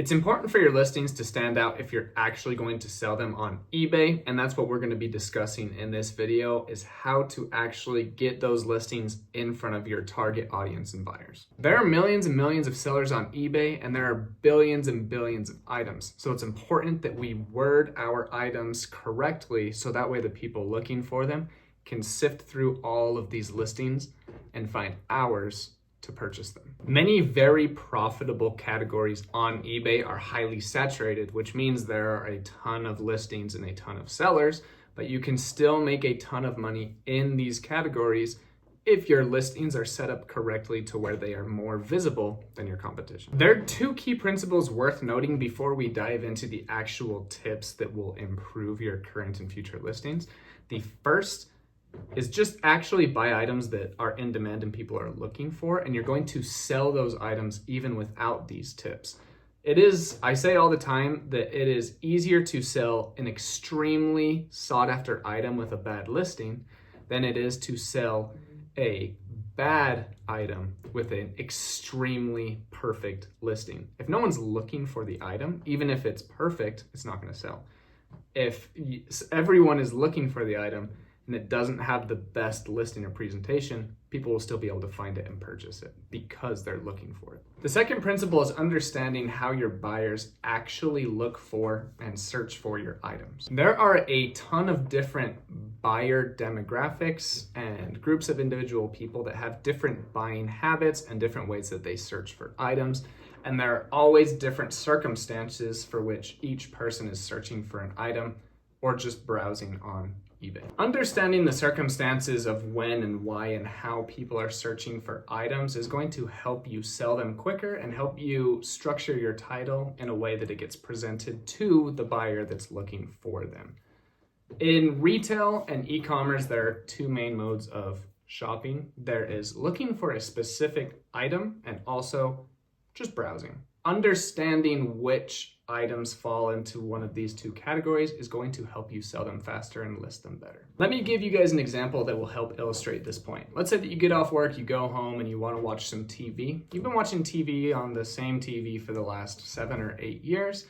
It's important for your listings to stand out if you're actually going to sell them on eBay, and that's what we're going to be discussing in this video, is how to actually get those listings in front of your target audience and buyers. There are millions and millions of sellers on eBay, and there are billions and billions of items. So it's important that we word our items correctly so that way the people looking for them can sift through all of these listings and find ours to purchase them. Many very profitable categories on eBay are highly saturated, which means there are a ton of listings and a ton of sellers, but you can still make a ton of money in these categories if your listings are set up correctly to where they are more visible than your competition. There are two key principles worth noting before we dive into the actual tips that will improve your current and future listings. The first is just actually buy items that are in demand and people are looking for, and you're going to sell those items even without these tips. I say all the time that it is easier to sell an extremely sought after item with a bad listing than it is to sell a bad item with an extremely perfect listing. If no one's looking for the item, even if it's perfect, it's not going to sell. If everyone is looking for the item and it doesn't have the best listing or presentation, people will still be able to find it and purchase it because they're looking for it. The second principle is understanding how your buyers actually look for and search for your items. There are a ton of different buyer demographics and groups of individual people that have different buying habits and different ways that they search for items. And there are always different circumstances for which each person is searching for an item or just browsing on eBay. Understanding the circumstances of when and why and how people are searching for items is going to help you sell them quicker and help you structure your title in a way that it gets presented to the buyer that's looking for them. In retail and e-commerce, there are two main modes of shopping. There is looking for a specific item and also just browsing. Understanding which items fall into one of these two categories is going to help you sell them faster and list them better. Let me give you guys an example that will help illustrate this point. Let's say that you get off work, you go home, and you want to watch some TV. You've been watching TV on the same TV for the last 7 or 8 years.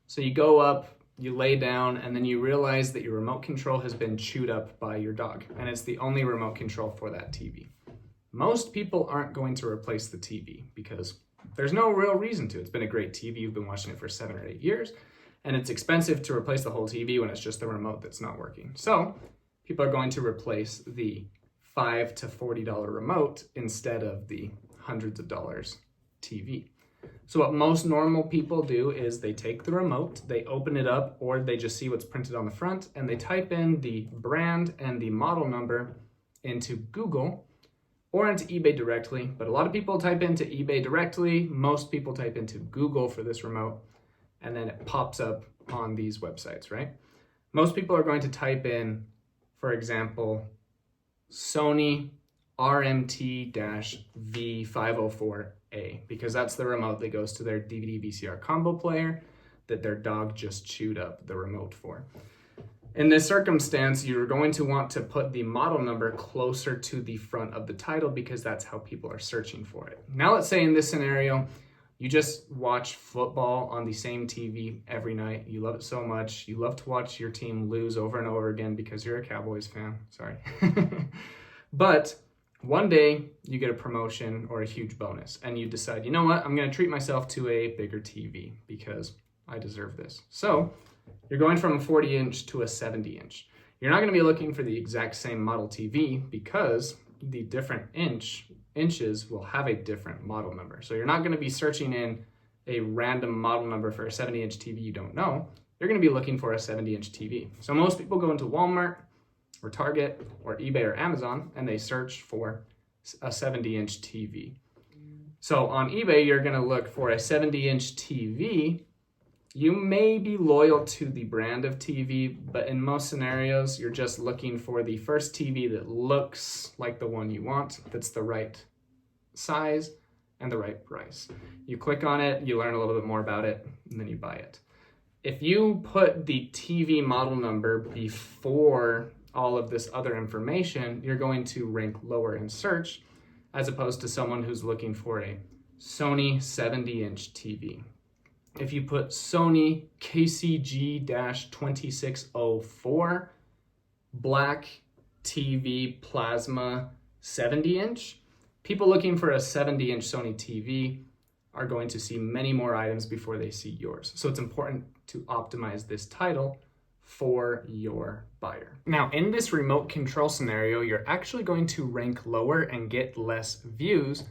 So you go up, you lay down, and then you realize that your remote control has been chewed up by your dog, and it's the only remote control for that TV. Most people aren't going to replace the TV because there's no real reason to. It's been a great TV. You've been watching it for 7 or 8 years, and it's expensive to replace the whole TV when it's just the remote that's not working. So people are going to replace the $5 to $40 remote instead of the hundreds of dollars TV. So what most normal people do is they take the remote, they open it up, or they just see what's printed on the front, and they type in the brand and the model number into Google or into eBay directly, but a lot of people type into eBay directly. Most people type into Google for this remote, and then it pops up on these websites, right? Most people are going to type in, for example, Sony RMT-V504A, because that's the remote that goes to their DVD VCR combo player that their dog just chewed up the remote for. In this circumstance, you're going to want to put the model number closer to the front of the title because that's how people are searching for it. Now, let's say in this scenario, you just watch football on the same TV every night. You love it so much. You love to watch your team lose over and over again because you're a Cowboys fan. Sorry. But one day you get a promotion or a huge bonus and you decide, you know what, I'm going to treat myself to a bigger TV because I deserve this. So you're going from a 40-inch to a 70-inch. You're not going to be looking for the exact same model TV because the different inches will have a different model number. So you're not going to be searching in a random model number for a 70-inch TV you don't know. You're going to be looking for a 70-inch TV. So most people go into Walmart or Target or eBay or Amazon and they search for a 70-inch TV. So on eBay, you're going to look for a 70-inch TV. You may be loyal to the brand of TV, but in most scenarios, you're just looking for the first TV that looks like the one you want, that's the right size and the right price. You click on it, you learn a little bit more about it, and then you buy it. If you put the TV model number before all of this other information, you're going to rank lower in search as opposed to someone who's looking for a Sony 70-inch TV. if you put Sony KCG-2604 black TV plasma 70-inch, people looking for a 70-inch Sony TV are going to see many more items before they see yours. So it's important to optimize this title for your buyer. Now, in this remote control scenario, you're actually going to rank lower and get less views,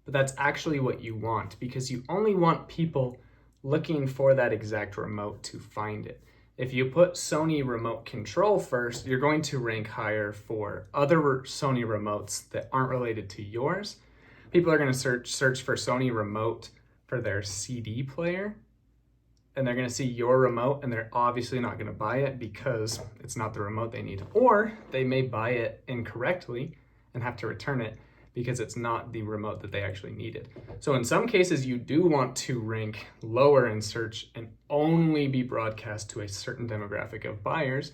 but that's actually what you want, because you only want people looking for that exact remote to find it. If you put Sony remote control first, you're going to rank higher for other Sony remotes that aren't related to yours. People are going to search for Sony remote for their CD player, and they're going to see your remote, and they're obviously not going to buy it because it's not the remote they need. Or they may buy it incorrectly and have to return it because it's not the remote that they actually needed. So in some cases, you do want to rank lower in search and only be broadcast to a certain demographic of buyers.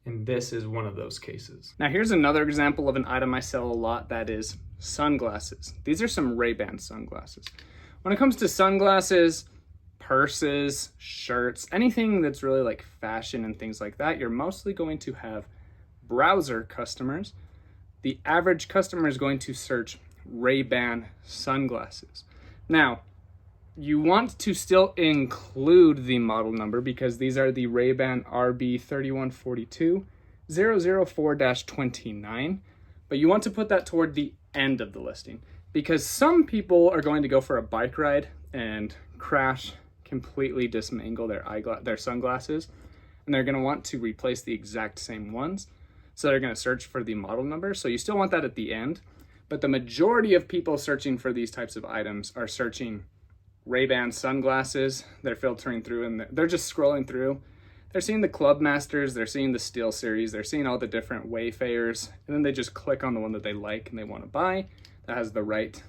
And this is one of those cases. Now here's another example of an item I sell a lot, that is sunglasses. These are some Ray-Ban sunglasses. When it comes to sunglasses, purses, shirts, anything that's really like fashion and things like that, you're mostly going to have browser customers. The average customer is going to search Ray-Ban sunglasses. Now, you want to still include the model number because these are the Ray-Ban RB3142 004-29, but you want to put that toward the end of the listing because some people are going to go for a bike ride and crash, completely dismangle their sunglasses, and they're going to want to replace the exact same ones. So they're going to search for the model number. So you still want that at the end, but the majority of people searching for these types of items are searching Ray-Ban sunglasses. They're filtering through and they're just scrolling through. They're seeing the Club Masters, they're seeing the Steel Series, they're seeing all the different Wayfarers, and then they just click on the one that they like and they want to buy that has the right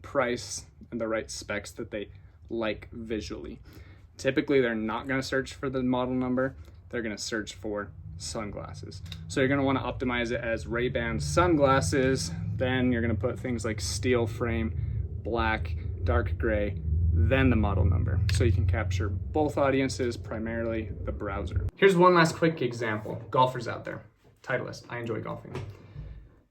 price and the right specs that they like visually. Typically, they're not going to search for the model number. They're going to search for sunglasses. So you're going to want to optimize it as Ray-Ban sunglasses. Then you're going to put things like steel frame, black, dark gray, then the model number. So you can capture both audiences, primarily the browser. Here's one last quick example. Golfers out there, Titleist, I enjoy golfing.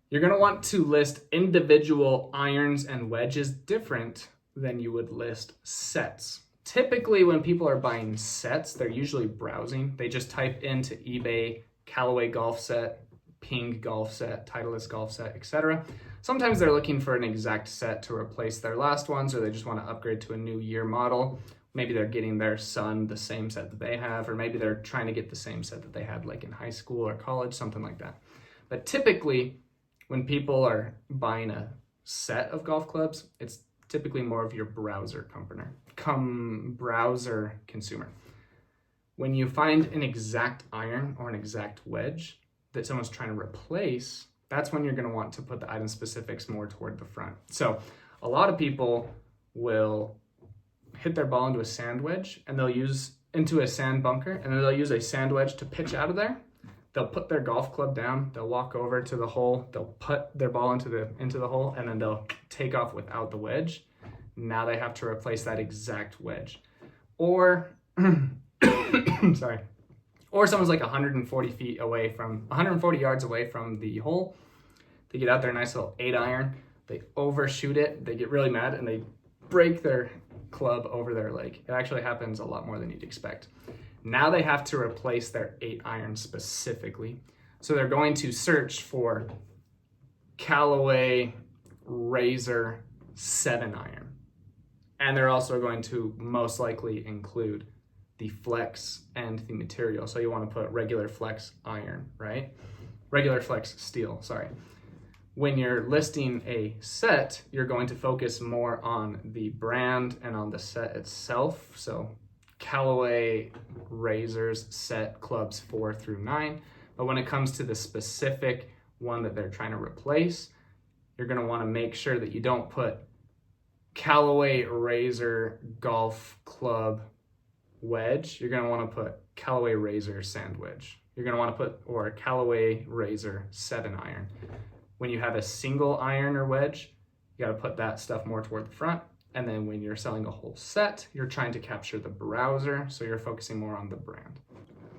You're going to want to list individual irons and wedges different than you would list sets. Typically, when people are buying sets, they're usually browsing. They just type into eBay, Callaway golf set, Ping golf set, Titleist golf set, etc. Sometimes they're looking for an exact set to replace their last ones, or they just want to upgrade to a new year model. Maybe they're getting their son the same set that they have, or maybe they're trying to get the same set that they had like in high school or college, something like that. But typically, when people are buying a set of golf clubs, it's typically more of your browser consumer. When you find an exact iron or an exact wedge that someone's trying to replace, that's when you're going to want to put the item specifics more toward the front. So a lot of people will hit their ball into a sand wedge and they'll use into a sand bunker, and then they'll use a sand wedge to pitch out of there. They'll put their golf club down, they'll walk over to the hole, they'll put their ball into the hole, and then they'll take off without the wedge. Now they have to replace that exact wedge. Or, sorry, or someone's like 140 yards away from the hole. They get out their nice little 8-iron, they overshoot it, they get really mad, and they break their club over their leg. It actually happens a lot more than you'd expect. Now they have to replace their 8-iron specifically. So they're going to search for Callaway Razor 7-iron. And they're also going to most likely include the flex and the material. So you want to put regular flex iron, right? Regular flex steel, sorry. When you're listing a set, you're going to focus more on the brand and on the set itself. So Callaway Razors set clubs 4 through 9. But when it comes to the specific one that they're trying to replace, you're going to want to make sure that you don't put Callaway Razor golf club wedge. You're going to want to put Callaway Razor sand wedge. You're going to want to put, or Callaway Razor 7-iron. When you have a single iron or wedge, you got to put that stuff more toward the front. And then when you're selling a whole set, you're trying to capture the browser, so you're focusing more on the brand.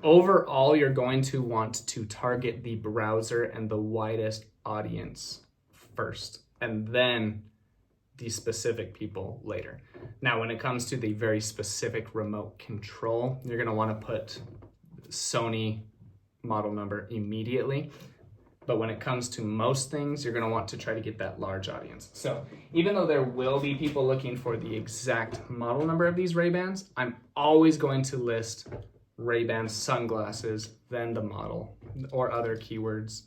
Overall, you're going to want to target the browser and the widest audience first, and then the specific people later. Now, when it comes to the very specific remote control, you're gonna wanna put Sony model number immediately. But when it comes to most things, you're gonna want to try to get that large audience. So even though there will be people looking for the exact model number of these Ray-Bans, I'm always going to list Ray-Ban sunglasses, then the model or other keywords.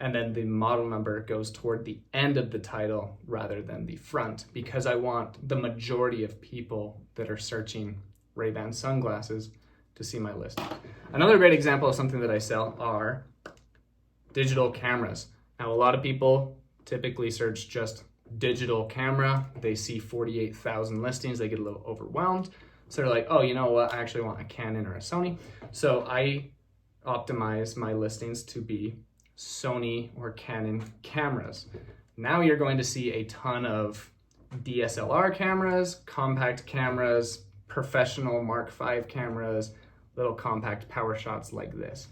And then the model number goes toward the end of the title rather than the front, because I want the majority of people that are searching Ray-Ban sunglasses to see my listing. Another great example of something that I sell are digital cameras. Now, a lot of people typically search just digital camera. They see 48,000 listings, they get a little overwhelmed. So they're like, oh, you know what? I actually want a Canon or a Sony. So I optimize my listings to be Sony or Canon cameras. Now you're going to see a ton of DSLR cameras, compact cameras, professional Mark V cameras, little compact power shots like this.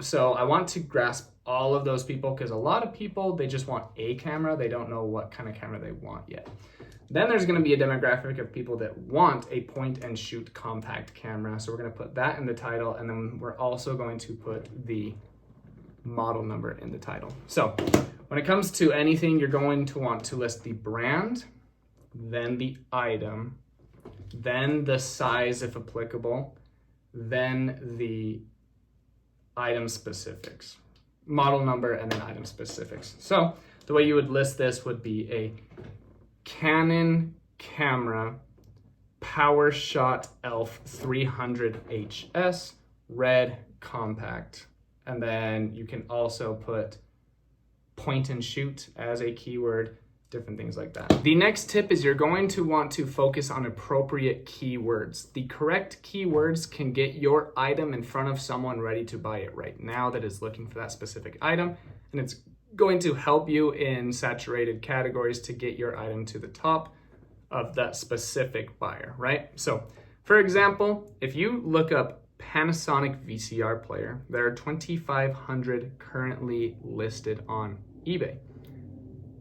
So I want to grasp all of those people, because a lot of people, they just want a camera. They don't know what kind of camera they want yet. Then there's going to be a demographic of people that want a point and shoot compact camera. So we're going to put that in the title, and then we're also going to put the model number in the title. So when it comes to anything, you're going to want to list the brand, then the item, then the size if applicable, then the item specifics, model number, and then item specifics. So the way you would list this would be a Canon camera, PowerShot ELPH 300HS, red, compact. And then you can also put point and shoot as a keyword, different things like that. The next tip is you're going to want to focus on appropriate keywords. The correct keywords can get your item in front of someone ready to buy it right now that is looking for that specific item, and it's going to help you in saturated categories to get your item to the top of that specific buyer, right? So for example, if you look up Panasonic VCR player, there are 2,500 currently listed on eBay.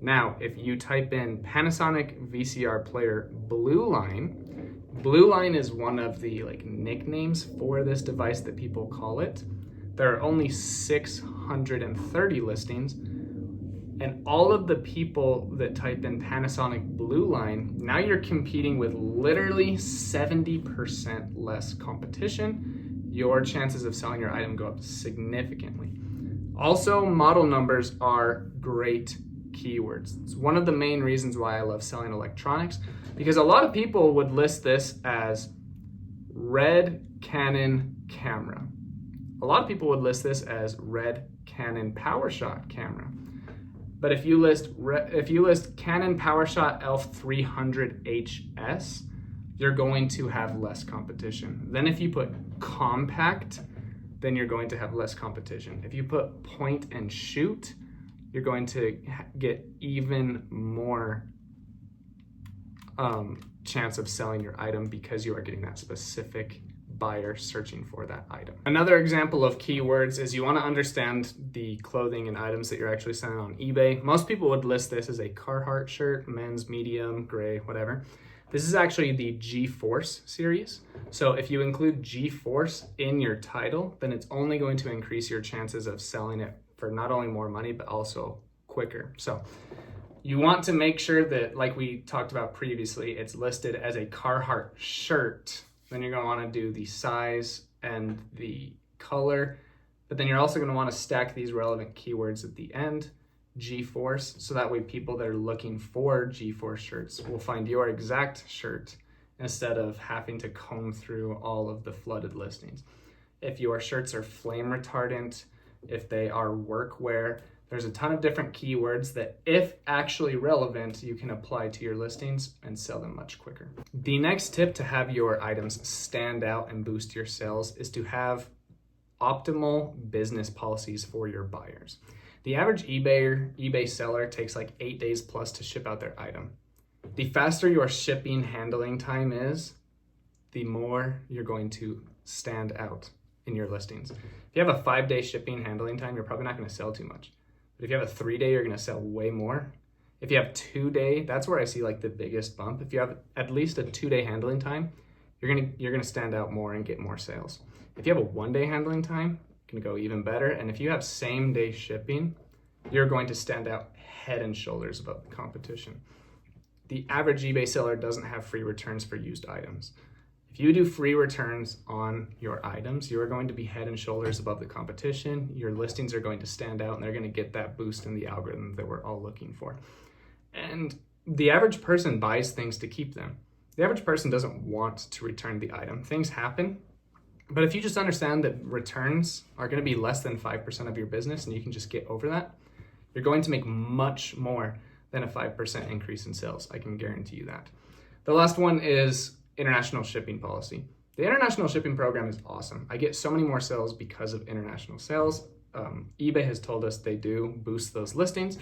Now, if you type in Panasonic VCR player Blue Line is one of the nicknames for this device that people call it. There are only 630 listings, and all of the people that type in Panasonic Blue Line, now you're competing with literally 70% less competition. Your chances of selling your item go up significantly. Also, model numbers are great keywords. It's one of the main reasons why I love selling electronics, because a lot of people would list this as red Canon camera. A lot of people would list this as red Canon PowerShot camera. But if you list Canon PowerShot ELPH 300HS, you're going to have less competition. Then if you put compact, then you're going to have less competition. If you put point and shoot, you're going to get even more chance of selling your item, because you are getting that specific buyer searching for that item. Another example of keywords is you want to understand the clothing and items that you're actually selling on eBay. Most people would list this as a Carhartt shirt, men's, medium, gray, whatever. This is actually the G-Force series. So if you include G-Force in your title, then it's only going to increase your chances of selling it for not only more money, but also quicker. So you want to make sure that, like we talked about previously, it's listed as a Carhartt shirt. Then you're going to want to do the size and the color, but then you're also going to want to stack these relevant keywords at the end, G-Force, so that way people that are looking for G-Force shirts will find your exact shirt instead of having to comb through all of the flooded listings. If your shirts are flame retardant, if they are workwear, there's a ton of different keywords that, if actually relevant, you can apply to your listings and sell them much quicker. The next tip to have your items stand out and boost your sales is to have optimal business policies for your buyers. The average eBay seller takes like 8 days plus to ship out their item. The faster your shipping handling time is, the more you're going to stand out in your listings. If you have a 5-day shipping handling time, you're probably not going to sell too much. But if you have a 3-day, you're going to sell way more. If you have 2-day, that's where I see like the biggest bump. If you have at least a 2-day handling time, you're gonna stand out more and get more sales. If you have a 1-day handling time, it's gonna go even better. And if you have same-day shipping, you're going to stand out head and shoulders above the competition. The average eBay seller doesn't have free returns for used items. If you do free returns on your items, you are going to be head and shoulders above the competition. Your listings are going to stand out and they're going to get that boost in the algorithm that we're all looking for. And the average person buys things to keep them. The average person doesn't want to return the item. Things happen, but if you just understand that returns are going to be less than 5% of your business and you can just get over that, you're going to make much more than a 5% increase in sales. I can guarantee you that. The last one is international shipping policy. The international shipping program is awesome. I get so many more sales because of international sales. eBay has told us they do boost those listings,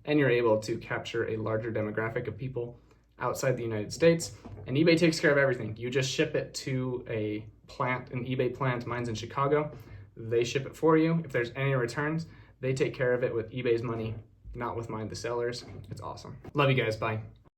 and you're able to capture a larger demographic of people outside the United States. And eBay takes care of everything. You just ship it to a plant, an eBay plant. Mine's in Chicago. They ship it for you. If there's any returns, they take care of it with eBay's money, not with mine, the sellers. It's awesome. Love you guys. Bye.